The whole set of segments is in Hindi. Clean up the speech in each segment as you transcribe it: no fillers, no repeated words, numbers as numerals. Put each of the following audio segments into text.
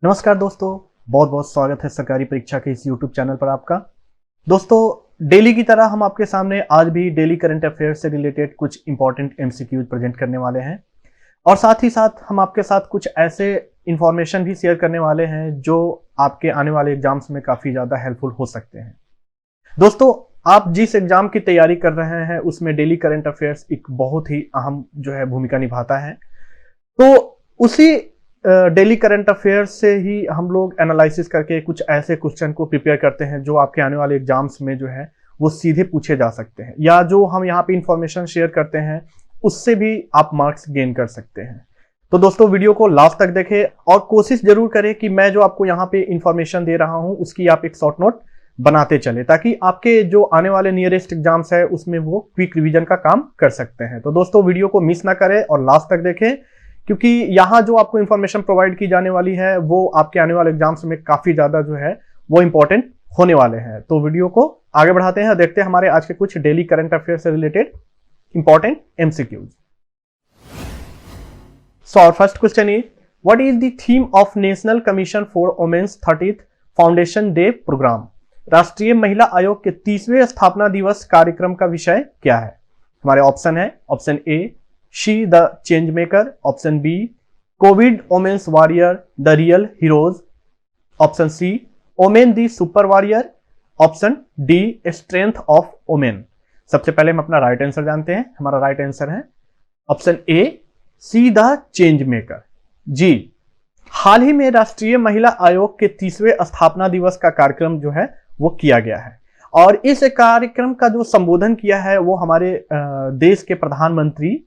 नमस्कार दोस्तों, बहुत बहुत स्वागत है सरकारी परीक्षा के इस YouTube चैनल पर आपका। दोस्तों, डेली की तरह हम आपके सामने आज भी डेली करंट अफेयर से रिलेटेड कुछ इंपॉर्टेंट MCQs प्रेजेंट करने वाले हैं और साथ ही साथ हम आपके साथ कुछ ऐसे इंफॉर्मेशन भी शेयर करने वाले हैं जो आपके आने वाले एग्जाम्स में काफ़ी ज़्यादा हेल्पफुल हो सकते हैं। दोस्तों, आप जिस एग्जाम की तैयारी कर रहे हैं उसमें डेली करंट अफेयर्स एक बहुत ही अहम भूमिका निभाता है। तो उसी डेली करंट अफेयर्स से ही हम लोग एनालिसिस करके कुछ ऐसे क्वेश्चन को प्रिपेयर करते हैं जो आपके आने वाले एग्जाम्स में वो सीधे पूछे जा सकते हैं, या जो हम यहाँ पे इंफॉर्मेशन शेयर करते हैं उससे भी आप मार्क्स गेन कर सकते हैं। तो दोस्तों, वीडियो को लास्ट तक देखें और कोशिश जरूर करें कि मैं जो आपको यहाँ पे इंफॉर्मेशन दे रहा हूँ उसकी आप एक शॉर्ट नोट बनाते चले, ताकि आपके जो आने वाले नियरेस्ट एग्जाम्स है उसमें वो क्विक रिवीजन का काम कर सकते हैं। तो दोस्तों, वीडियो को मिस ना करें और लास्ट तक देखें, क्योंकि यहाँ जो आपको इन्फॉर्मेशन प्रोवाइड की जाने वाली है वो आपके आने वाले एग्जाम्स में काफी ज्यादा वो इंपॉर्टेंट होने वाले हैं। तो वीडियो को आगे बढ़ाते हैं और देखते हैं हमारे आज के कुछ डेली करंट अफेयर से related important MCQs। So our first question is, what is the theme of National Commission for Women's 30th Foundation Day program? राष्ट्रीय महिला आयोग के 30वें स्थापना दिवस कार्यक्रम का विषय क्या है? हमारे ऑप्शन है, option A she the change maker, option B covid women's warrior the real heroes, option C women the super warrior, option D strength of women. सबसे पहले हम अपना राइट आंसर जानते हैं। हमारा राइट आंसर है option A she the change maker. जी, हाल ही में राष्ट्रीय महिला आयोग के 30वें स्थापना दिवस का कार्यक्रम वो किया गया है और इस कार्यक्रम का जो संबोधन किया है वो हमारे देश के प्रधानमंत्री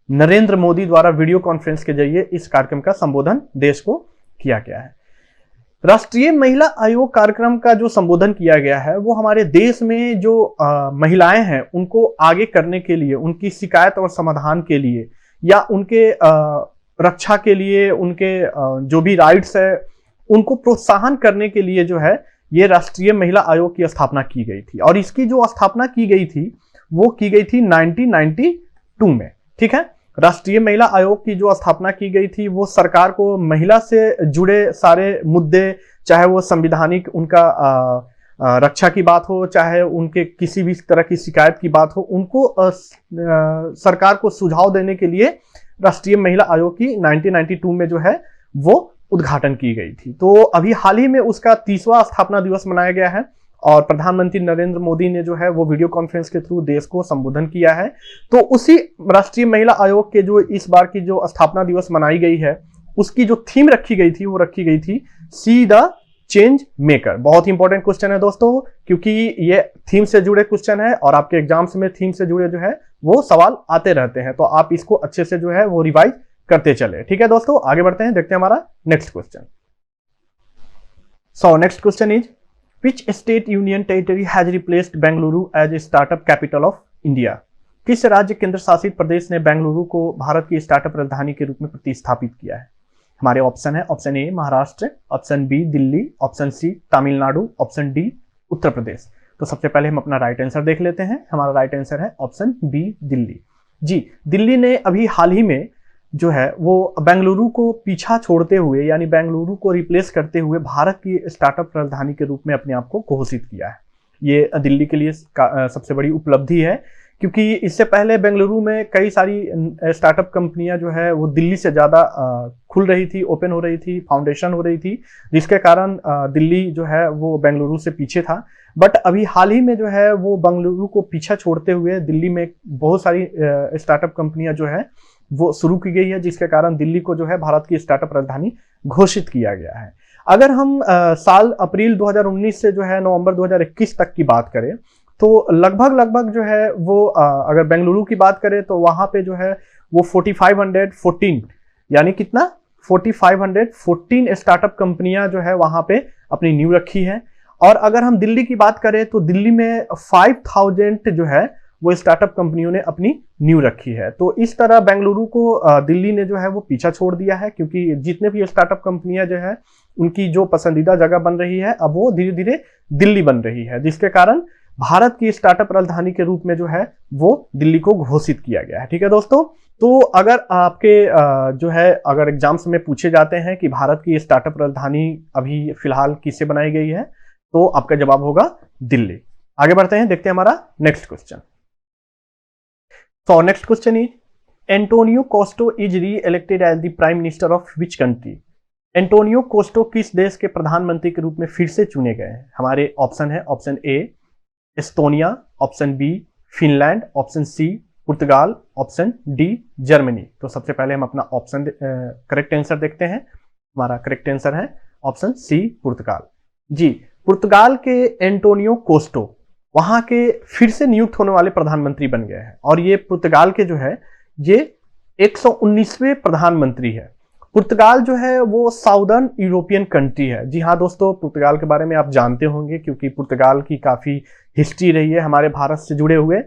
नरेंद्र मोदी द्वारा वीडियो कॉन्फ्रेंस के जरिए इस कार्यक्रम का संबोधन देश को किया गया है। राष्ट्रीय महिला आयोग कार्यक्रम का जो संबोधन किया गया है वो हमारे देश में जो महिलाएं हैं उनको आगे करने के लिए, उनकी शिकायत और समाधान के लिए या उनके रक्षा के लिए, उनके जो भी राइट्स है उनको प्रोत्साहन करने के लिए ये राष्ट्रीय महिला आयोग की स्थापना की गई थी। और इसकी जो स्थापना की गई थी वो की गई थी 1992 में। ठीक है, राष्ट्रीय महिला आयोग की जो स्थापना की गई थी वो सरकार को महिला से जुड़े सारे मुद्दे, चाहे वो संविधानिक उनका रक्षा की बात हो, चाहे उनके किसी भी तरह की शिकायत की बात हो, उनको सरकार को सुझाव देने के लिए राष्ट्रीय महिला आयोग की 1992 में वो उद्घाटन की गई थी। तो अभी हाल ही में उसका 30वां स्थापना दिवस मनाया गया है और प्रधानमंत्री नरेंद्र मोदी ने वो वीडियो कॉन्फ्रेंस के थ्रू देश को संबोधन किया है। तो उसी राष्ट्रीय महिला आयोग के जो इस बार की जो स्थापना दिवस मनाई गई है उसकी जो थीम रखी गई थी वो रखी गई थी सी द चेंज मेकर। बहुत ही इंपॉर्टेंट क्वेश्चन है दोस्तों, क्योंकि ये थीम से जुड़े क्वेश्चन है और आपके एग्जाम्स में थीम से जुड़े वो सवाल आते रहते हैं। तो आप इसको अच्छे से वो रिवाइज करते चले। ठीक है दोस्तों, आगे बढ़ते हैं, देखते हैं हमारा next question. So next question is, Which state union territory has replaced Bengaluru as a startup capital of India? किस राज्य केंद्र शासित प्रदेश ने बेंगलुरु को भारत की स्टार्टअप राजधानी के रूप में प्रतिस्थापित किया है? हमारे ऑप्शन है, ऑप्शन ए Maharashtra, option B Delhi, option C Tamil Nadu, option D Uttar Pradesh. तो सबसे पहले हम अपना राइट आंसर देख लेते हैं। हमारा राइट आंसर है ऑप्शन बी दिल्ली। जी, दिल्ली ने अभी हाल ही में वो बेंगलुरु को पीछा छोड़ते हुए, यानी बेंगलुरु को रिप्लेस करते हुए भारत की स्टार्टअप राजधानी के रूप में अपने आप को घोषित किया है। ये दिल्ली के लिए सबसे बड़ी उपलब्धि है, क्योंकि इससे पहले बेंगलुरु में कई सारी स्टार्टअप कंपनियां वो दिल्ली से ज़्यादा खुल रही थी, ओपन हो रही थी, फाउंडेशन हो रही थी, जिसके कारण दिल्ली वो बेंगलुरु से पीछे था। बट अभी हाल ही में वो बेंगलुरु को पीछा छोड़ते हुए दिल्ली में बहुत सारी स्टार्टअप कंपनियां वो शुरू की गई है, जिसके कारण दिल्ली को भारत की स्टार्टअप राजधानी घोषित किया गया है। अगर हम साल अप्रैल 2019 से नवंबर 2021 तक की बात करें तो लगभग वो अगर बेंगलुरु की बात करें तो वहां पे वो 4514, यानी कितना 4514 स्टार्टअप कंपनियां वहां पे अपनी नींव रखी है। और अगर हम दिल्ली की बात करें तो दिल्ली में 5000 वो स्टार्टअप कंपनियों ने अपनी नींव रखी है। तो इस तरह बेंगलुरु को दिल्ली ने वो पीछा छोड़ दिया है, क्योंकि जितने भी स्टार्टअप कंपनियां उनकी जो पसंदीदा जगह बन रही है अब वो धीरे धीरे दिल्ली बन रही है, जिसके कारण भारत की स्टार्टअप राजधानी के रूप में वो दिल्ली को घोषित किया गया है। ठीक है दोस्तों, तो अगर आपके जो है अगर एग्जाम्स में पूछे जाते हैं कि भारत की स्टार्टअप राजधानी अभी फिलहाल किससे बनाई गई है, तो आपका जवाब होगा दिल्ली। आगे बढ़ते हैं, देखते हैं हमारा next question. So next question is Antonio Costa is re-elected as the Prime Minister of which country? Antonio costo किस देश के प्रधानमंत्री के रूप में फिर से चुने गए हैं? हमारे ऑप्शन है, option A Estonia, option B Finland, option C पुर्तगाल, ऑप्शन डी जर्मनी। तो सबसे पहले हम अपना ऑप्शन करेक्ट आंसर देखते हैं। हमारा करेक्ट आंसर है ऑप्शन सी पुर्तगाल। जी, पुर्तगाल के एंटोनियो कोस्टो वहां के फिर से नियुक्त होने वाले प्रधानमंत्री बन गए हैं और ये पुर्तगाल के जो है ये 119वें प्रधानमंत्री है। पुर्तगाल जो है वो साउदर्न यूरोपियन कंट्री है। जी हाँ दोस्तों, पुर्तगाल के बारे में आप जानते होंगे क्योंकि पुर्तगाल की काफी हिस्ट्री रही है हमारे भारत से जुड़े हुए।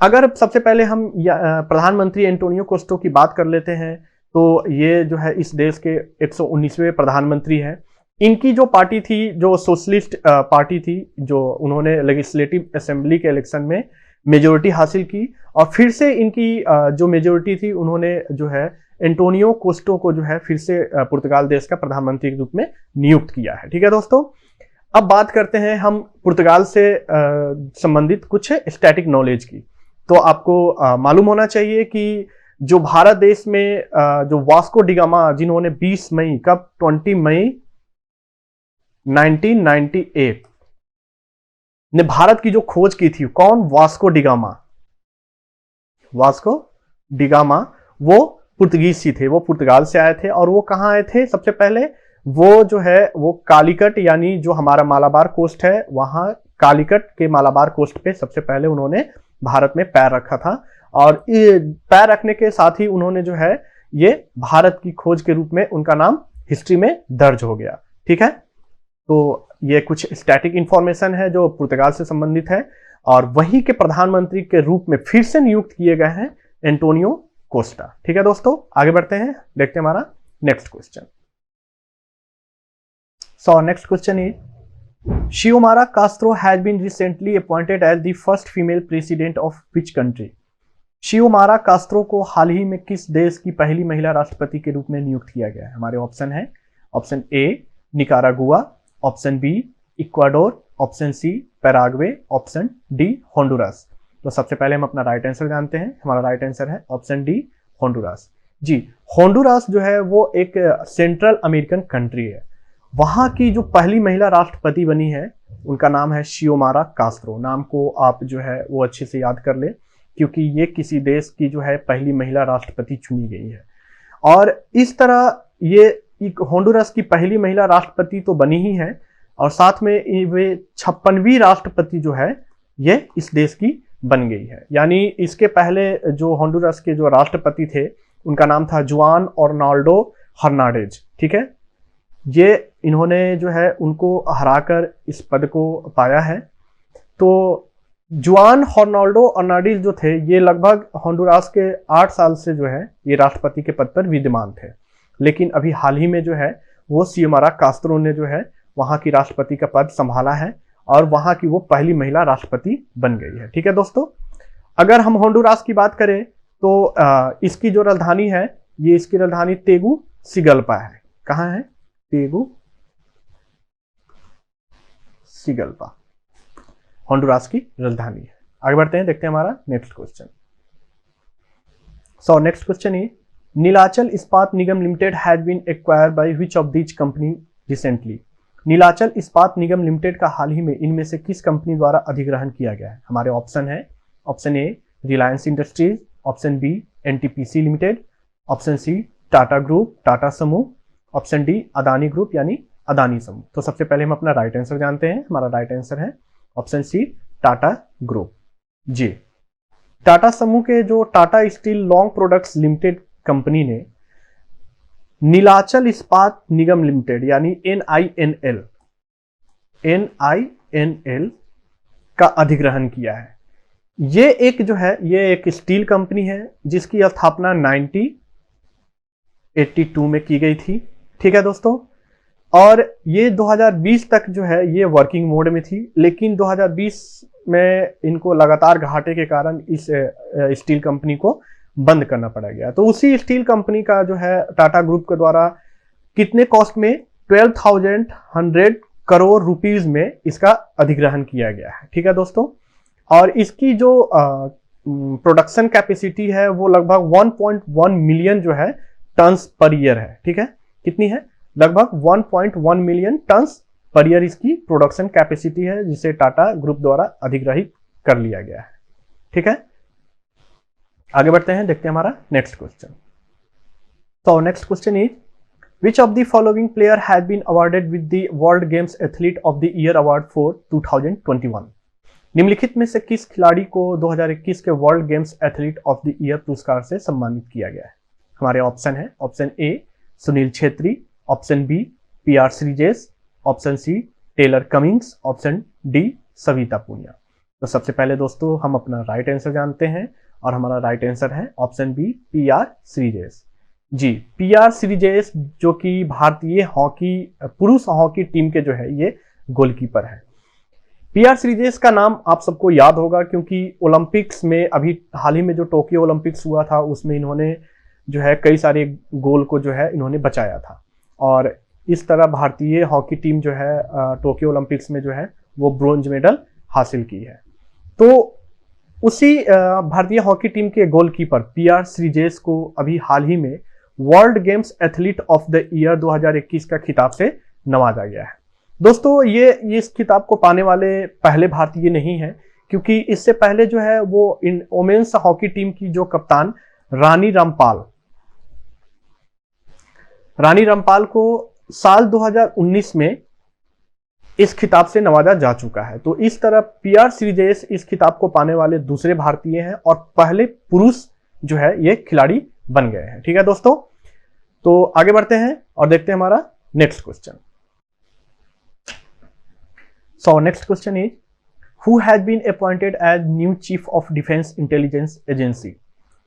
अगर सबसे पहले हम प्रधानमंत्री एंटोनियो कोस्टो की बात कर लेते हैं तो ये जो है इस देश के 119वें प्रधानमंत्री हैं। इनकी जो पार्टी थी, जो सोशलिस्ट पार्टी थी, जो उन्होंने लेजिस्लेटिव असेंबली के इलेक्शन में मेजोरिटी हासिल की और फिर से इनकी जो मेजोरिटी थी उन्होंने जो है एंटोनियो कोस्टो को जो है फिर से पुर्तगाल देश का प्रधानमंत्री के रूप में नियुक्त किया है। ठीक है दोस्तों, अब बात करते हैं हम पुर्तगाल से संबंधित कुछ स्टैटिक नॉलेज की। तो आपको मालूम होना चाहिए कि जो भारत देश में जो वास्को डिगामा, जिन्होंने 20 मई 1998 ने भारत की जो खोज की थी, कौन? Vasco da Gama. वास्को डिगामा वो पुर्तगीज थे, वो पुर्तगाल से आए थे और वो कहाँ आए थे? सबसे पहले वो जो है वो कालीकट, यानी जो हमारा मालाबार कोस्ट है, वहां कालीकट के मालाबार कोस्ट पे सबसे पहले उन्होंने भारत में पैर रखा था और पैर रखने के साथ ही उन्होंने जो है ये भारत की खोज के रूप में उनका नाम हिस्ट्री में दर्ज हो गया। ठीक है, तो ये कुछ स्टैटिक इंफॉर्मेशन है जो पुर्तगाल से संबंधित है और वहीं के प्रधानमंत्री के रूप में फिर से नियुक्त किए गए हैं एंटोनियो कोस्टा। ठीक है दोस्तों, आगे बढ़ते हैं, देखते हैं हमारा next question. So next question is Xiomara Castro has been recently appointed as the first female president of which country? Xiomara Castro को हाल ही में किस देश की पहली महिला राष्ट्रपति के रूप में नियुक्त किया गया है? हमारे ऑप्शन है, option A Nicaragua, option B Ecuador, option C Paraguay, option D Honduras. तो सबसे पहले हम अपना राइट आंसर जानते हैं। हमारा राइट आंसर है ऑप्शन डी होंडुरास। जी, होंडुरास जो है वो एक सेंट्रल अमेरिकन कंट्री है। वहां की जो पहली महिला राष्ट्रपति बनी है उनका नाम है शियोमारा कास्त्रो। नाम को आप जो है वो अच्छे से याद कर ले क्योंकि ये किसी देश की जो है पहली महिला राष्ट्रपति चुनी गई है और इस तरह ये होंडुरास की पहली महिला राष्ट्रपति तो बनी ही है और साथ में वे 56वीं राष्ट्रपति जो है ये इस देश की बन गई है। यानी इसके पहले जो होंडुरास के जो राष्ट्रपति थे उनका नाम था जुआन अर्नाल्डो हर्नांडेज। ठीक है, ये इन्होंने जो है उनको हराकर इस पद को पाया है। तो जुआन हर्नाल्डो हर्नांडेज जो थे ये लगभग होंडुरास के 8 साल से जो है ये राष्ट्रपति के पद पर विद्यमान थे, लेकिन अभी हाल ही में जो है वो शियोमारा कास्त्रो ने जो है वहां की राष्ट्रपति का पद संभाला है और वहां की वो पहली महिला राष्ट्रपति बन गई है। ठीक है दोस्तों, अगर हम होंडुरास की बात करें तो इसकी जो राजधानी है ये इसकी राजधानी तेगु सिगल्पा है। कहाँ है? तेगु सिगल्पा होंडुरास की राजधानी है। आगे बढ़ते हैं, देखते हैं हमारा next question. So next question is Nilachal Ispat Nigam limited has been acquired by which of these company recently? Nilachal Ispat Nigam limited का हाल ही में इनमें से किस कंपनी द्वारा अधिग्रहण किया गया है? हमारे ऑप्शन है, option A Reliance Industries, option B NTPC limited, option C Tata group Tata समूह, ऑप्शन डी अदानी ग्रुप यानी अदानी समूह। तो सबसे पहले हम अपना राइट आंसर जानते हैं। हमारा राइट आंसर है ऑप्शन सी टाटा ग्रुप। जी, टाटा समूह के जो Tata steel long products limited company ने नीलाचल इस्पात निगम लिमिटेड यानी NINL का अधिग्रहण किया है। ये एक जो है ये एक स्टील कंपनी है जिसकी स्थापना 1982 में की गई थी। ठीक है दोस्तों, और ये 2020 तक जो है ये वर्किंग मोड में थी, लेकिन 2020 में इनको लगातार घाटे के कारण इस स्टील कंपनी को बंद करना पड़ा गया। तो उसी स्टील कंपनी का जो है टाटा ग्रुप के द्वारा कितने कॉस्ट में 12,100 करोड़ रुपीस में इसका अधिग्रहण किया गया है। ठीक है दोस्तों, और इसकी जो प्रोडक्शन कैपेसिटी है वो लगभग 1.1 मिलियन जो है टन्स पर ईयर है। ठीक है, कितनी है? लगभग 1.1 मिलियन टन्स पर ईयर इसकी प्रोडक्शन कैपेसिटी है, जिसे टाटा ग्रुप द्वारा अधिग्रहित कर लिया गया है। ठीक है, आगे बढ़ते हैं, देखते हैं हमारा नेक्स्ट क्वेश्चन। तो next question is which of the following player has been awarded with the world games athlete of the year award for 2021? निम्नलिखित में से किस खिलाड़ी को 2021 के world games athlete of the year पुरस्कार से सम्मानित किया गया है? हमारे ऑप्शन है, option A Sunil Chhetri, option B PR Sreejesh, option C Taylor Cummings, option D Savita Punia. तो सबसे पहले दोस्तों हम अपना राइट आंसर जानते हैं, और हमारा राइट आंसर है ऑप्शन बी PR श्रीजेश। जी, PR श्रीजेश जो कि भारतीय हॉकी पुरुष हॉकी टीम के जो है ये गोलकीपर है। PR श्रीजेश का नाम आप सबको याद होगा, क्योंकि ओलंपिक्स में अभी हाल ही में जो टोक्यो ओलंपिक्स हुआ था उसमें इन्होंने जो है कई सारे गोल को जो है इन्होंने बचाया था, और इस तरह भारतीय हॉकी टीम जो है टोक्यो ओलंपिक्स में जो है वो ब्रोंज मेडल हासिल की है। तो उसी भारतीय हॉकी टीम के गोलकीपर PR श्रीजेश को अभी हाल ही में world games athlete of the year 2021 का खिताब से नवाजा गया है। दोस्तों ये इस खिताब को पाने वाले पहले भारतीय नहीं है, क्योंकि इससे पहले जो है वो इन वोमेन्स हॉकी टीम की जो कप्तान रानी रामपाल को साल 2019 में इस खिताब से नवाजा जा चुका है। तो इस तरह PR श्रीजेश इस खिताब को पाने वाले दूसरे भारतीय हैं और पहले पुरुष जो है ये खिलाड़ी बन गए हैं। ठीक है दोस्तों, तो आगे बढ़ते हैं और देखते हैं हमारा next question. So next question is who has been appointed as new chief of defence intelligence agency?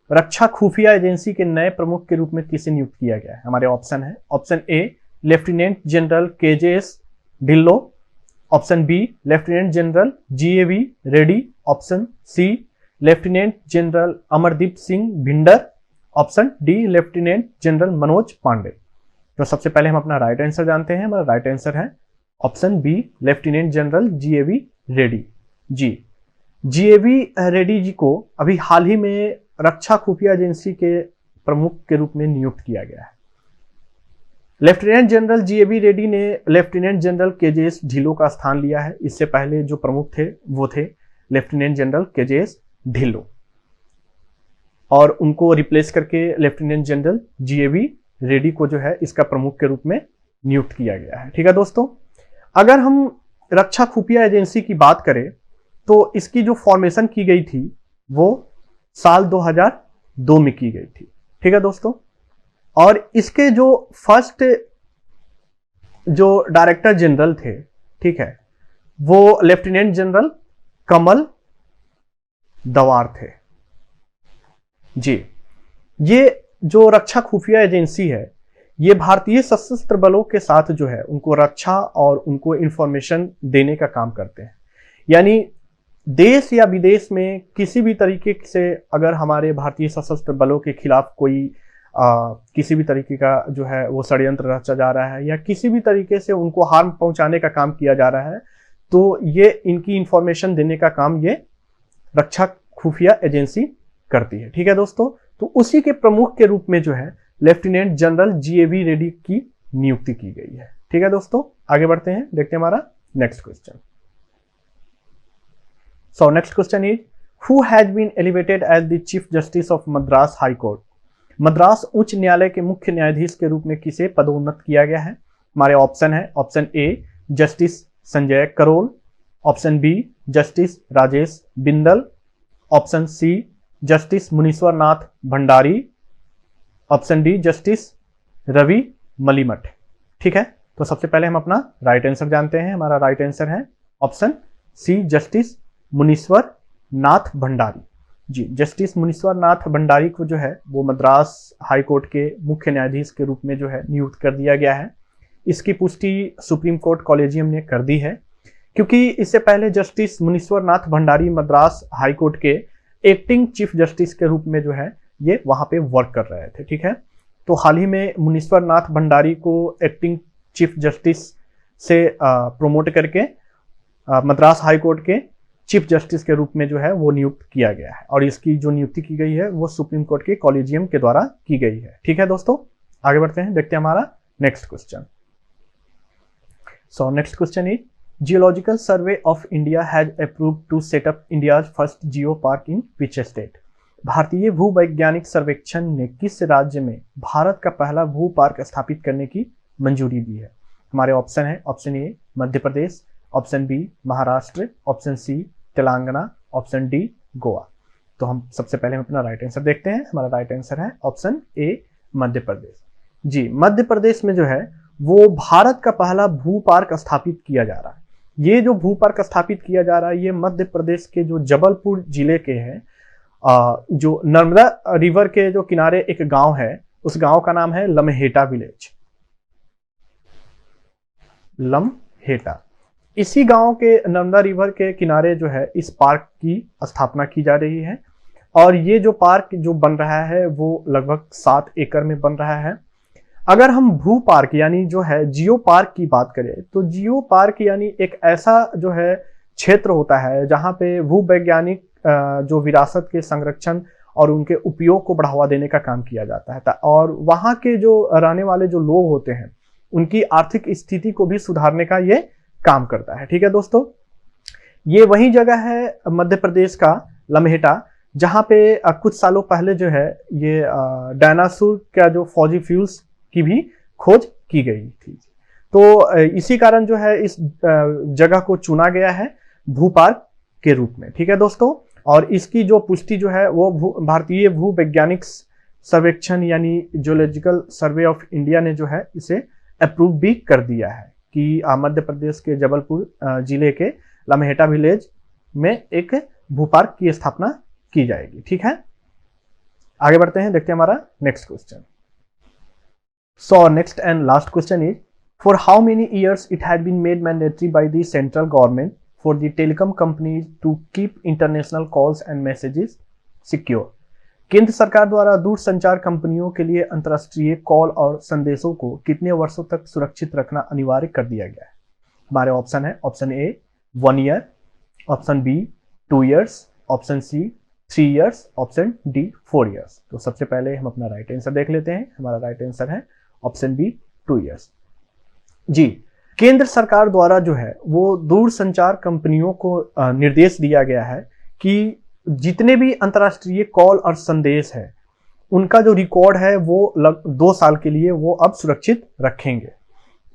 रक्षा खुफिया एजेंसी के नए प्रमुख के रूप में किसे नियुक्त किया गया है? हमारे ऑप्शन है, option A lieutenant general KJS Dhillon, option B lieutenant general GAV Reddy, option C lieutenant general Amardeep Singh Bhinder, option D lieutenant general Manoj Pande. तो सबसे पहले हम अपना राइट आंसर जानते हैं। हमारा राइट आंसर है option B lieutenant general GAV Reddy. जी, GAV रेड्डी जी को अभी हाल ही में रक्षा खुफिया एजेंसी के प्रमुख के रूप में नियुक्त किया गया है। लेफ्टिनेंट जनरल GAV रेड्डी ने लेफ्टिनेंट जनरल KJS ढिल्लो का स्थान लिया है। इससे पहले जो प्रमुख थे वो थे लेफ्टिनेंट जनरल KJS ढिल्लो, और उनको रिप्लेस करके लेफ्टिनेंट जनरल GAV रेड्डी को जो है इसका प्रमुख के रूप में नियुक्त किया गया है। ठीक है दोस्तों, अगर हम रक्षा खुफिया एजेंसी की बात करें तो इसकी जो फॉर्मेशन की गई थी वो साल 2002 में की गई थी। ठीक है दोस्तों, और इसके जो फर्स्ट जो डायरेक्टर जनरल थे, ठीक है, वो लेफ्टिनेंट जनरल कमल दवार थे। जी, ये जो रक्षा खुफिया एजेंसी है ये भारतीय सशस्त्र बलों के साथ जो है उनको रक्षा और उनको इंफॉर्मेशन देने का काम करते हैं। यानी देश या विदेश में किसी भी तरीके से अगर हमारे भारतीय सशस्त्र बलों के खिलाफ कोई किसी भी तरीके का जो है वो षड्यंत्र रचा जा रहा है या किसी भी तरीके से उनको हार्म पहुंचाने का काम किया जा रहा है, तो ये इनकी इंफॉर्मेशन देने का काम ये रक्षा खुफिया एजेंसी करती है। ठीक है दोस्तों, तो उसी के प्रमुख के रूप में जो है लेफ्टिनेंट जनरल GAV रेड्डी की नियुक्ति की गई है। ठीक है दोस्तों, आगे बढ़ते हैं, देखते हैं हमारा next question. So next question is who has been elevated as the chief justice of Madras high court? Madras उच्च न्यायालय के मुख्य न्यायाधीश के रूप में किसे पदोन्नत किया गया है? हमारे ऑप्शन है, option A justice Sanjay Karol, option B justice Rajesh Bindal, option C justice Munishwar Nath Bhandari, option D justice Ravi Malimath. ठीक है, तो सबसे पहले हम अपना राइट आंसर जानते हैं। हमारा राइट आंसर है option C justice Munishwar Nath Bhandari. जी, जस्टिस मुनीश्वर नाथ भंडारी को जो है वो मद्रास हाई कोर्ट के मुख्य न्यायाधीश के रूप में जो है नियुक्त कर दिया गया है। इसकी पुष्टि सुप्रीम कोर्ट कॉलेजियम ने कर दी है, क्योंकि इससे पहले justice Munishwar Nath Bhandari Madras high court के एक्टिंग चीफ जस्टिस के रूप में जो है ये वहां पे वर्क कर रहे थे। ठीक है, तो हाल ही में मुनीश्वर नाथ भंडारी को एक्टिंग चीफ जस्टिस से प्रोमोट करके मद्रास हाई कोर्ट के चीफ जस्टिस के रूप में जो है वो नियुक्त किया गया है, और इसकी जो नियुक्ति की गई है वो सुप्रीम कोर्ट के कॉलेजियम के द्वारा की गई है। ठीक है दोस्तों, आगे बढ़ते हैं, देखते हैं हमारा next question. So next question is geological survey of India has approved to set up India's first geo park in which state. भारतीय भूवैज्ञानिक सर्वेक्षण ने किस राज्य में भारत का पहला भू पार्क स्थापित करने की मंजूरी दी है। हमारे ऑप्शन है, option A Madhya Pradesh, option B Maharashtra, option C Telangana, option D Goa. तो हम सबसे पहले हम अपना राइट आंसर देखते हैं। हमारा राइट आंसर है ऑप्शन ए मध्य प्रदेश। जी, मध्य प्रदेश में जो है वो भारत का पहला भू पार्क स्थापित किया जा रहा है। ये जो भू पार्क स्थापित किया जा रहा है ये मध्य प्रदेश के जो जबलपुर जिले के हैं, जो नर्मदा रिवर के जो किनारे एक गांव है, उस गांव का नाम है लम्हेटा विलेज, लम्हेटा। इसी गांव के नर्मदा रिवर के किनारे जो है इस पार्क की स्थापना की जा रही है, और ये जो पार्क जो बन रहा है वो लगभग 7 एकड़ में बन रहा है। अगर हम भू पार्क यानी जो है जियो पार्क की बात करें तो जियो पार्क यानी एक ऐसा जो है क्षेत्र होता है जहां पे भूवैज्ञानिक जो विरासत के संरक्षण और उनके उपयोग को बढ़ावा देने का काम किया जाता है, और वहां के जो रहने वाले जो लोग होते हैं उनकी आर्थिक स्थिति को भी सुधारने का ये काम करता है। ठीक है दोस्तों, ये वही जगह है मध्य प्रदेश का लम्हेटा जहां पे कुछ सालों पहले जो है ये डायनासोर का जो फॉजी फ्यूल्स की भी खोज की गई थी। तो इसी कारण जो है इस जगह को चुना गया है भू पार्क के रूप में। ठीक है दोस्तों, और इसकी जो पुष्टि जो है वो भारतीय भूवैज्ञानिक सर्वेक्षण यानी जियोलॉजिकल सर्वे ऑफ इंडिया ने जो है इसे अप्रूव भी कर दिया है कि मध्य प्रदेश के जबलपुर जिले के लम्हेटा विलेज में एक भू पार्क की स्थापना की जाएगी। ठीक है, आगे बढ़ते हैं, देखते हैं हमारा next question. So next and last question is for how many years it has been made mandatory by the central government for the telecom companies to keep international calls and messages secure. केंद्र सरकार द्वारा दूरसंचार कंपनियों के लिए अंतर्राष्ट्रीय कॉल और संदेशों को कितने वर्षों तक सुरक्षित रखना अनिवार्य कर दिया गया है। हमारे ऑप्शन है, option A 1 year, option B 2 years, option C 3 years, option D 4 years. तो सबसे पहले हम अपना राइट आंसर देख लेते हैं। हमारा राइट आंसर है ऑप्शन बी 2 ईयर्स। जी, केंद्र सरकार द्वारा जो है वो दूरसंचार कंपनियों को निर्देश दिया गया है कि जितने भी अंतर्राष्ट्रीय कॉल और संदेश है उनका जो रिकॉर्ड है वो 2 साल के लिए वो अब सुरक्षित रखेंगे।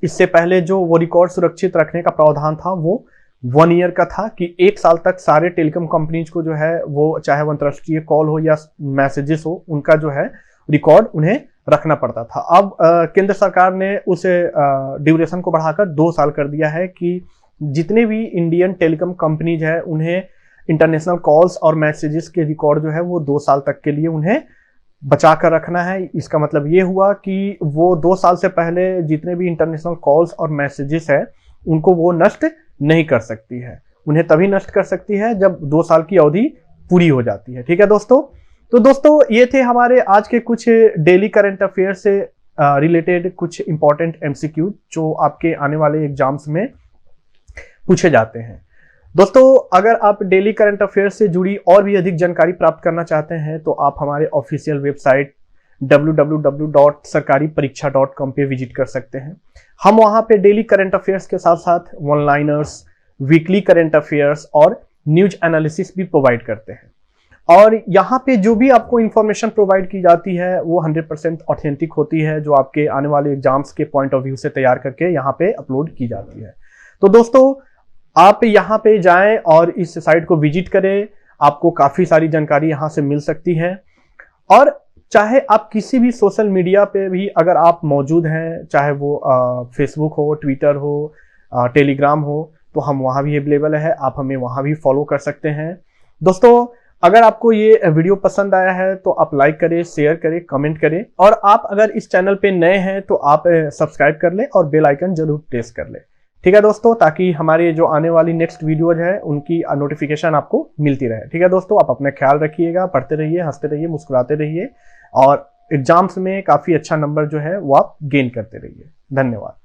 इससे पहले जो वो रिकॉर्ड सुरक्षित रखने का प्रावधान था वो 1 ईयर का था कि 1 साल तक सारे टेलीकॉम कंपनीज को जो है वो चाहे वो अंतर्राष्ट्रीय कॉल हो या मैसेजेस हो उनका जो है रिकॉर्ड उन्हें रखना पड़ता था। अब केंद्र सरकार ने उस ड्यूरेशन को बढ़ाकर 2 साल कर दिया है कि जितने भी इंडियन टेलीकॉम कंपनीज है उन्हें इंटरनेशनल कॉल्स और मैसेजेस के रिकॉर्ड जो है वो 2 साल तक के लिए उन्हें बचा कर रखना है। इसका मतलब ये हुआ कि वो 2 साल से पहले जितने भी इंटरनेशनल कॉल्स और मैसेजेस है उनको वो नष्ट नहीं कर सकती है, उन्हें तभी नष्ट कर सकती है जब 2 साल की अवधि पूरी हो जाती है। ठीक है दोस्तों, तो दोस्तों ये थे हमारे आज के कुछ डेली करंट अफेयर से रिलेटेड कुछ इंपॉर्टेंट एमसीक्यू जो आपके आने वाले एग्जाम्स में पूछे जाते हैं। दोस्तों अगर आप डेली करंट अफेयर से जुड़ी और भी अधिक जानकारी प्राप्त करना चाहते हैं तो आप हमारे ऑफिशियल वेबसाइट www.sarkaripariksha.com पे विजिट कर सकते हैं। हम वहां पे डेली करंट अफेयर्स के साथ साथ one liners, weekly current affairs और न्यूज एनालिसिस भी प्रोवाइड करते हैं, और यहाँ पे जो भी आपको इंफॉर्मेशन प्रोवाइड की जाती है वो 100% ऑथेंटिक होती है, जो आपके आने वाले एग्जाम्स के पॉइंट ऑफ व्यू से तैयार करके यहाँ पे अपलोड की जाती है। तो दोस्तों आप यहाँ पे जाएं और इस साइट को विजिट करें, आपको काफी सारी जानकारी यहाँ से मिल सकती है। और चाहे आप किसी भी सोशल मीडिया पे भी अगर आप मौजूद हैं, चाहे वो फेसबुक हो, ट्विटर हो, टेलीग्राम हो, तो हम वहाँ भी अवेलेबल है, आप हमें वहाँ भी फॉलो कर सकते हैं। दोस्तों अगर आपको ये वीडियो पसंद आया है तो आप लाइक करें, शेयर करें, कमेंट करें, और आप अगर इस चैनल पे नए हैं तो आप सब्सक्राइब कर लें और बेल आइकन जरूर प्रेस कर लें। ठीक है दोस्तों, ताकि हमारी जो आने वाली नेक्स्ट वीडियोज है उनकी नोटिफिकेशन आपको मिलती रहे। ठीक है दोस्तों, आप अपना ख्याल रखिएगा, पढ़ते रहिए, हंसते रहिए, मुस्कुराते रहिए और एग्जाम्स में काफी अच्छा नंबर जो है वो आप गेन करते रहिए। धन्यवाद।